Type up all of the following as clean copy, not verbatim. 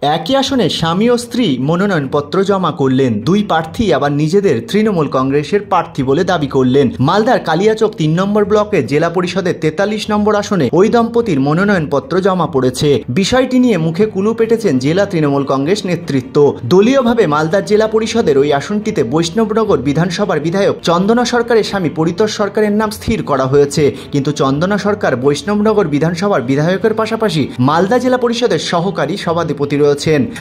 একই আসনে স্বামী ও স্ত্রী মনোনয়নপত্র জমা করলেন। দুই প্রার্থী আবার নিজেদের তৃণমূল কংগ্রেসের প্রার্থী বলে দাবি করলেন। মালদার কালিয়াচক ৩ নম্বর ব্লকের জেলা পরিষদের ৪৩ নম্বর আসনে ওই দম্পতির মনোনয়নপত্র জমা পড়েছে। বিষয়টি নিয়ে মুখে কুলু পেটেছেন জেলা তৃণমূল কংগ্রেস নেতৃত্ব। দলীয়ভাবে মালদার জেলা পরিষদের ওই আসনটিতে বৈষ্ণবনগর বিধানসভার বিধায়ক চন্দনা সরকারের স্বামী পরিতোষ সরকারের নাম স্থির করা হয়েছে। কিন্তু চন্দনা সরকার বৈষ্ণবনগর বিধানসভার বিধায়কের পাশাপাশি মালদা জেলা পরিষদের সহকারী সভাধিপতি রয়েছেন।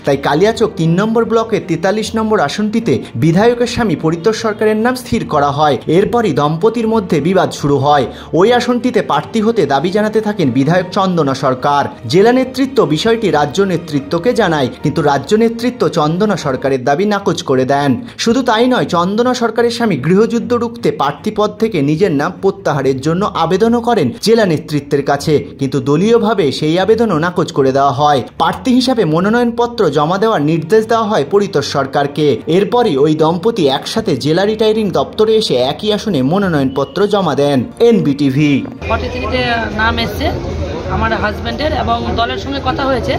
তাই কালিয়াচক ৩ নম্বর ব্লকের ৪৩ নম্বর আসনটিতে বিধায়কের স্বামী পরিতোষ সরকারের নাম স্থির করা হয়। এরপরই দম্পতির মধ্যে বিবাদ শুরু হয়। ওই আসনটিতে প্রার্থী হতে দাবি জানাতে থাকেন বিধায়ক চন্দনা সরকার। জেলা নেতৃত্ব বিষয়টি রাজ্য নেতৃত্বকে জানায়, কিন্তু রাজ্য নেতৃত্ব চন্দনা সরকারের দাবি নাকচ করে দেন। শুধু তাই নয়, চন্দনা সরকারের স্বামী গৃহযুদ্ধ রুখতে প্রার্থী পদ থেকে নিজের নাম প্রত্যাহারের জন্য আবেদনও করেন জেলা নেতৃত্বের কাছে, কিন্তু দলীয়ভাবে সেই আবেদনও নাকচ করে দেওয়া হয়। প্রার্থী হিসাবে মনোনয়নপত্র জমা দেওয়ার নির্দেশ দেওয়া হয় পরিতোষ সরকারকে। এরপরই ওই দম্পতি একসাথে জেলা রিটায়ারিং দপ্তরে এসে একই আসনে মনোনয়নপত্র জমা দেন। এনবিটিভি। নাম এসছে আমার হাজব্যান্ডের এবং দলের সঙ্গে কথা হয়েছে,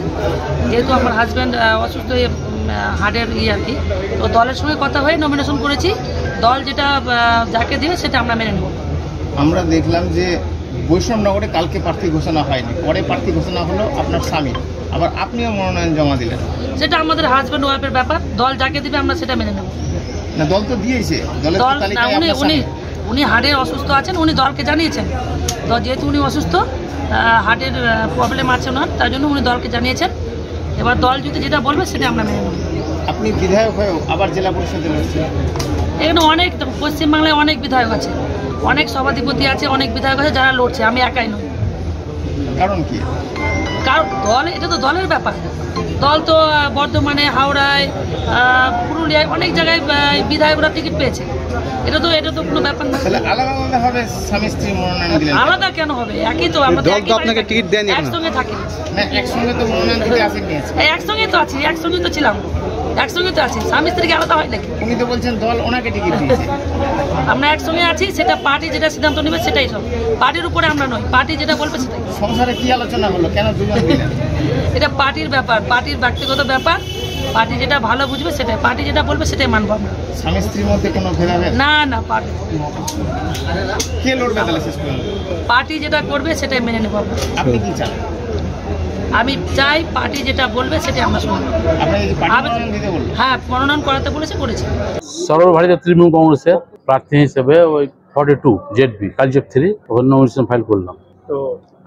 যেহেতু আমার হাজব্যান্ড অসুস্থ হয়ে হার্টের আর কি, তো দলের সঙ্গে কথা হয়ে নমিনেশন করেছি। দল যেটা যাকে দেবে সেটা আমরা মেনে নেব। আমরা দেখলাম যে বৈষ্ণবনগরে কালকে প্রার্থী ঘোষণা হয়নি, পরে প্রার্থী ঘোষণা হলো আপনার স্বামী, আবার আপনিও মনোনয়ন জমা দিলেন। সেটা আমাদের হাজব্যান্ড ওয়াইফের ব্যাপার, দল যাকে দিবে আমরা সেটা মেনে নেব। না, দল তো দিয়েছে, দল না, উনি হার্টের অসুস্থ আছেন, উনি দলকে জানিয়েছেন। তো যেহেতু উনি অসুস্থ, হার্টের প্রবলেম আছে ওনার, তার জন্য উনি দলকে জানিয়েছেন। এবার দল যদি যেটা বলবে সেটা আমরা মেনে নেব। আপনি বিধায়ক হয়েও আবার জেলা পরিষদে লড়ছেন। এখানে অনেক পশ্চিমবাংলায় অনেক বিধায়ক আছে, অনেক সভাধিপতি আছে, অনেক বিধায়ক আছে যারা লড়ছে, আমি একাই নই। কারণ কি? কারণ দল, এটা তো দলের ব্যাপার। দল তো বর্ধমানে, হাওড়ায়, পুরুলিয়ায় অনেক জায়গায় বিধায়করা টিকিট পেয়েছে। এটা তো কোনো ব্যাপার না। আলাদা আলাদাভাবে স্বামী স্ত্রী মনোনয়ন দিলেন। আলাদা কেন হবে? একই তো। আমরা দল তো আপনাকে টিকিট দেন, একসঙ্গে থাকি না? একসঙ্গে তো মনোনয়ন দিতে আসেননি। একসঙ্গে তো আছি, একসঙ্গে তো ছিলাম, একসঙ্গে তো আছি। স্বামী স্ত্রীকে আলাদা হয় নাকি? উনি তো বলছেন দল ওনাকে টিকিট দিয়েছে। আমরা একসঙ্গে আছি, সেটা পার্টি যেটা সিদ্ধান্ত নেবে সেটাই সব। পার্টির উপরে আমরা নই, পার্টি যেটা বলবে সেটাই। সংসারে কি আলোচনা হলো, কেন দুজন দিলেন? এটা পার্টির ব্যাপার, পার্টির ব্যক্তিগত ব্যাপার। পার্টি যেটা ভালো বুঝবে সেটাই, পার্টি যেটা বলবে সেটাই মানবো আমরা। স্বামী স্ত্রীর মধ্যে কোনো ভেদাভেদ না, না। পার্টি কে লড়বে তাহলে শেষ পর্যন্ত? পার্টি যেটা করবে সেটাই মেনে নেবো। আপনি কি চান? আমি চাই পার্টি যেটা বলবে সেটাই আমরা শুনবো। হ্যাঁ, মনোনয়ন করাতে বলেছে, করেছি। সর্বভারতীয় তৃণমূল কংগ্রেসের প্রার্থী হিসেবে ওই 42 ZB কালচক 3 ওখানে নমিনেশন ফাইল করলাম। তো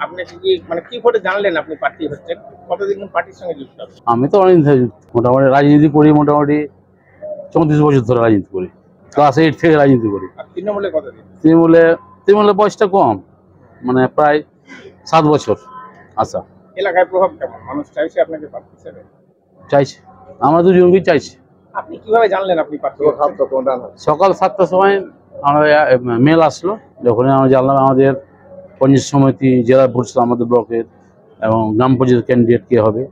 আপনি কি কি করে জানলেন আপনি প্রার্থী হচ্ছেন? কতদিন পার্টির সঙ্গে যুক্ত? আমি তো অনেক মোটামুটি রাজনীতি করি, মোটামুটি 34 বছর ধরে রাজনীতি করি। ক্লাস 8 থেকে রাজনীতি করি। তৃণমূলে কতদিন? তৃণমূলে বয়সটা কম, মানে প্রায় 7 বছর। আচ্ছা, এলাকায় প্রভাব কেমন? মানুষ চাইছে আপনাকে প্রার্থী হিসেবে? চাইছে, আমরা দুজনকেই চাইছি। আপনি কিভাবে জানলেন আপনি প্রার্থী? সকাল 7টার সময় আমরা মেল আসলো, যখন আমরা জানলাম আমাদের পঞ্চায়েত সমিতি, জেলা পরিষদ, আমাদের ব্লকের এবং গ্রাম পঞ্চায়েত ক্যান্ডিডেট কে হবে,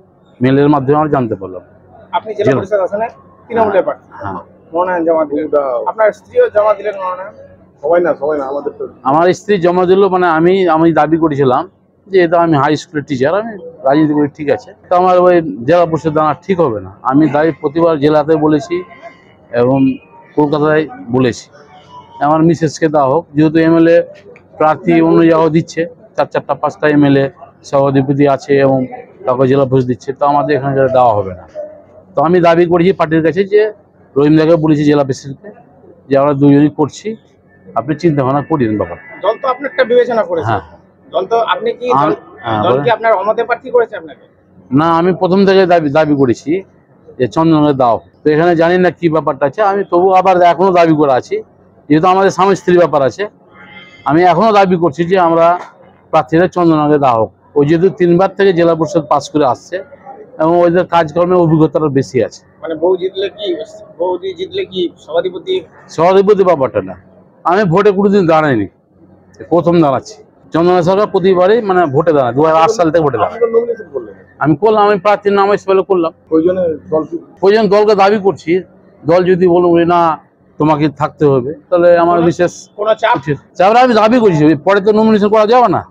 মেলের মাধ্যমে আমরা জানতে পারলাম। আপনি জেলা পরিষদ আসনে তৃণমূলের প্রার্থী? হ্যাঁ। মনোনয়ন জমা দিলেন, আপনার স্ত্রীও জমা দিলেন মনোনয়ন? সবাই না আমাদের তো। আমার স্ত্রী জমা দিল, মানে আমি দাবি করেছিলাম যে এটা আমি হাই স্কুলের টিচার, আমি রাজনীতি করি, ঠিক আছে, তো আমার ওই জেলা পরিষদ দাঁড়া ঠিক হবে না। আমি দাবি প্রতিবার জেলাতে বলেছি এবং কলকাতায় বলেছি আমার মিসেসকে দেওয়া হোক, যেহেতু MLA প্রার্থী অন্য জায়গাও দিচ্ছে, 4টা 5টা MLA সভাধিপতি আছে এবং তাকে জেলা পরিষদ দিচ্ছে, তো আমাদের এখানে দেওয়া হবে না। তো আমি দাবি করেছি পার্টির কাছে, যে রহিমদাকে বলেছি জেলা প্রেসিডেন্টকে, যে আমরা দুজনই করছি, আপনি চিন্তা ভাবনা করেন ব্যাপার। দল তো আপনি একটা বিবেচনা করেছেন। হ্যাঁ, দল তো আপনি কি দল কি আপনার অমতে প্রার্থী করেছে আপনাকে? না, আমি প্রথম থেকে দাবি করেছি যে চন্দনকে দাও। তো এখানে জানি না কি ব্যাপারটা আছে, আমি তবু আবার এখনো দাবি করে আছি, যেহেতু আমাদের স্বামী স্ত্রীর ব্যাপার আছে, আমি এখনো দাবি করছি যে আমরা প্রার্থীরা চন্দনকে দেওয়া হোক। ওই যেহেতু 3বার থেকে জেলা পরিষদ পাস করে আসছে এবং ওদের কাজকর্মের অভিজ্ঞতাটা বেশি আছে। মানে বৌদি জিতলে কি সভাধিপতি ব্যাপারটা না, আমি ভোটে কোনোদিন দাঁড়াইনি, প্রথম দাঁড়াচ্ছি। চন্দনা সরকার প্রতিবারই মানে ভোটে দাঁড়ায়, 2008 সাল থেকে ভোটে দাঁড়ায়। আমি করলাম, আমি প্রার্থীর নাম এসে করলাম। প্রয়োজন দলকে দাবি করছি, দল যদি বলুন না তোমাকে থাকতে হবে, তাহলে আমার বিশেষ চাপ আমি দাবি করছি, পরে তো নমিনেশন করা যাবে না।